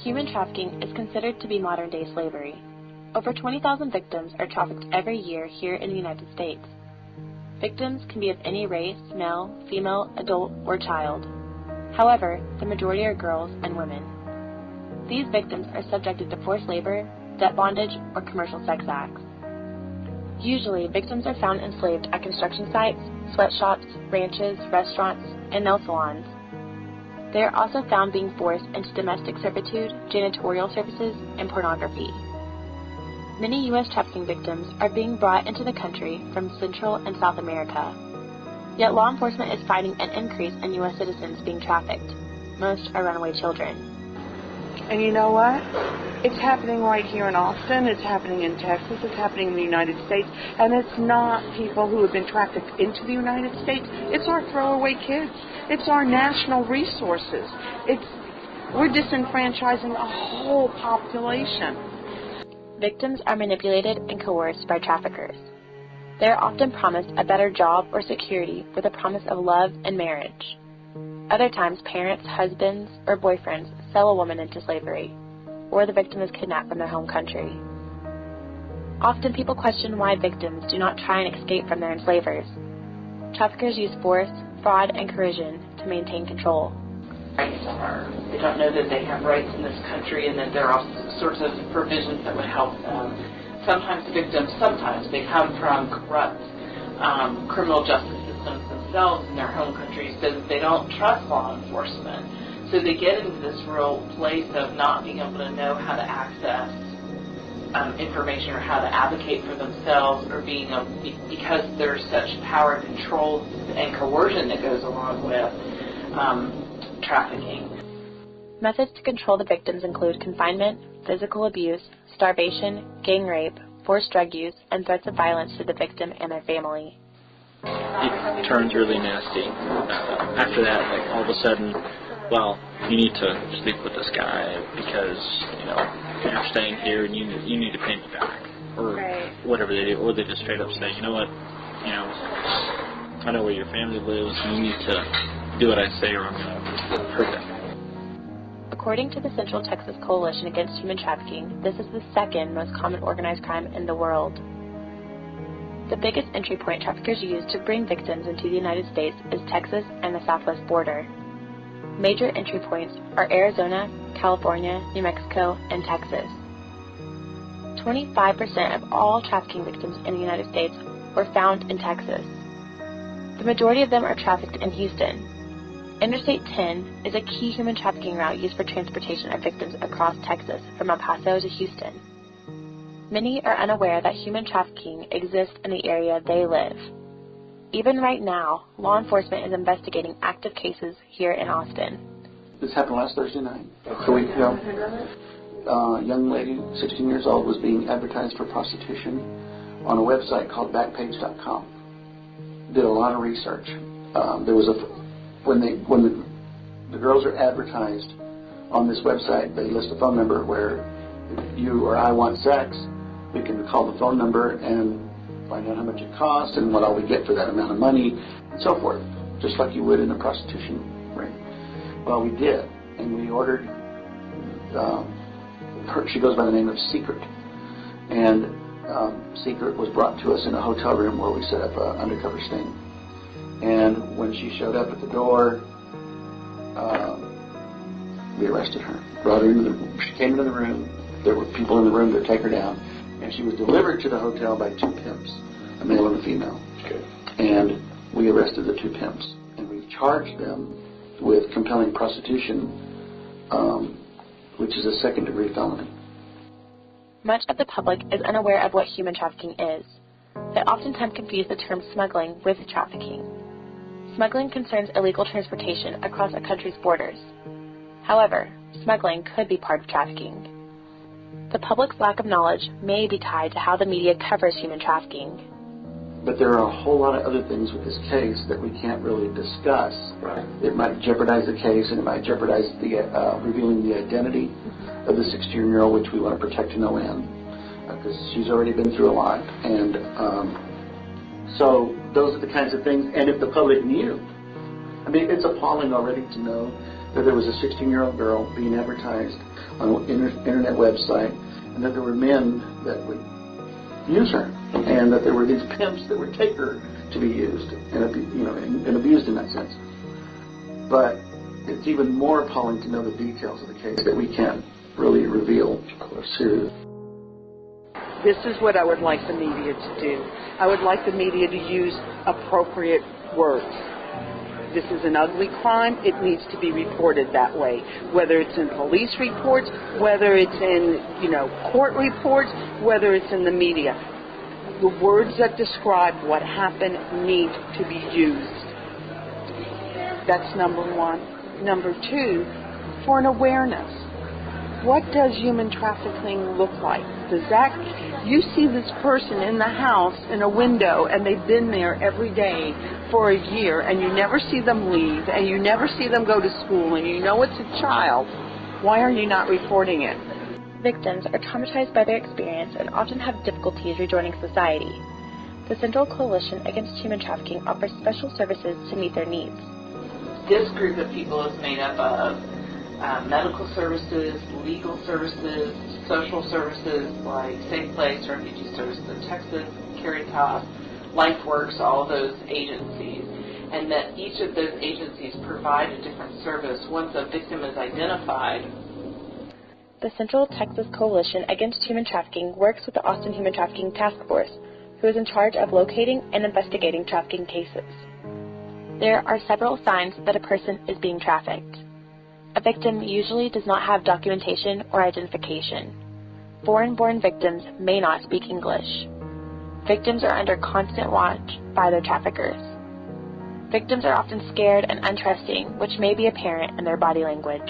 Human trafficking is considered to be modern-day slavery. Over 20,000 victims are trafficked every year here in the United States. Victims can be of any race, male, female, adult, or child. However, the majority are girls and women. These victims are subjected to forced labor, debt bondage, or commercial sex acts. Usually, victims are found enslaved at construction sites, sweatshops, ranches, restaurants, and nail salons. They are also found being forced into domestic servitude, janitorial services, and pornography. Many U.S. trafficking victims are being brought into the country from Central and South America. Yet law enforcement is finding an increase in U.S. citizens being trafficked. Most are runaway children. And you know what? It's happening right here in Austin. It's happening in Texas. It's happening in the United States. And it's not people who have been trafficked into the United States. It's our throwaway kids. It's our national resources. We're disenfranchising a whole population. Victims are manipulated and coerced by traffickers. They are often promised a better job or security with a promise of love and marriage. Other times, parents, husbands, or boyfriends sell a woman into slavery, or the victim is kidnapped from their home country. Often people question why victims do not try and escape from their enslavers. Traffickers use force, fraud, and coercion to maintain control. They don't know that they have rights in this country and that there are all sorts of provisions that would help them. Sometimes the victims, they come from corrupt criminal justice systems themselves in their home countries, so that they don't trust law enforcement. So they get into this real place of not being able to know how to access information or how to advocate for themselves, or because there's such power, control, and coercion that goes along with trafficking. Methods to control the victims include confinement, physical abuse, starvation, gang rape, forced drug use, and threats of violence to the victim and their family. It turns really nasty. After that, like all of a sudden, well, you need to sleep with this guy because, you're staying here and you need to pay me back. Or whatever they do. Or they just straight up say, you know what, I know where your family lives and you need to do what I say or I'm going to hurt them. According to the Central Texas Coalition Against Human Trafficking, this is the second most common organized crime in the world. The biggest entry point traffickers use to bring victims into the United States is Texas and the southwest border. Major entry points are Arizona, California, New Mexico, and Texas. 25% of all trafficking victims in the United States were found in Texas. The majority of them are trafficked in Houston. Interstate 10 is a key human trafficking route used for transportation of victims across Texas from El Paso to Houston. Many are unaware that human trafficking exists in the area they live. Even right now, law enforcement is investigating active cases here in Austin. This happened last Thursday night. A week ago, a young lady, 16 years old, was being advertised for prostitution on a website called Backpage.com. Did a lot of research. When the girls are advertised on this website, they list a phone number where if you or I want sex, we can call the phone number and find out how much it costs and what all we get for that amount of money, and so forth, just like you would in a prostitution ring. Well, we did, and we ordered her. She goes by the name of Secret, and Secret was brought to us in a hotel room where we set up an undercover sting. And when she showed up at the door, we arrested her. Brought her into the room. She came into the room. There were people in the room to take her down, and she was delivered to the hotel by two pimps, a male and a female. Okay. And we arrested the two pimps, and we charged them with compelling prostitution, which is a second-degree felony. Much of the public is unaware of what human trafficking is. They oftentimes confuse the term smuggling with trafficking. Smuggling concerns illegal transportation across a country's borders. However, smuggling could be part of trafficking. The public's lack of knowledge may be tied to how the media covers human trafficking. But there are a whole lot of other things with this case that we can't really discuss. Right. It might jeopardize the case, and it might jeopardize the revealing the identity of the 16-year-old, which we want to protect to no end, because she's already been through a lot. And so those are the kinds of things. And if the public knew, I mean, it's appalling already to know that there was a 16-year-old girl being advertised on an internet website, and that there were men that would use her, and that there were these pimps that would take her to be used and abused in that sense. But it's even more appalling to know the details of the case that we can't really reveal to. This is what I would like the media to do. I would like the media to use appropriate words. This is an ugly crime. It needs to be reported that way, whether it's in police reports, whether it's in, court reports, whether it's in the media. The words that describe what happened need to be used. That's number one. Number two, for an awareness. What does human trafficking look like? You see this person in the house in a window, and they've been there every day for a year, and you never see them leave, and you never see them go to school, and you know it's a child. Why are you not reporting it? Victims are traumatized by their experience and often have difficulties rejoining society. The Central Coalition Against Human Trafficking offers special services to meet their needs. This group of people is made up of medical services, legal services, social services like Safe Place, Refugee Services in Texas, Caritas, LifeWorks, all of those agencies, and that each of those agencies provide a different service once a victim is identified. The Central Texas Coalition Against Human Trafficking works with the Austin Human Trafficking Task Force, who is in charge of locating and investigating trafficking cases. There are several signs that a person is being trafficked. A victim usually does not have documentation or identification. Foreign-born victims may not speak English. Victims are under constant watch by their traffickers. Victims are often scared and untrusting, which may be apparent in their body language.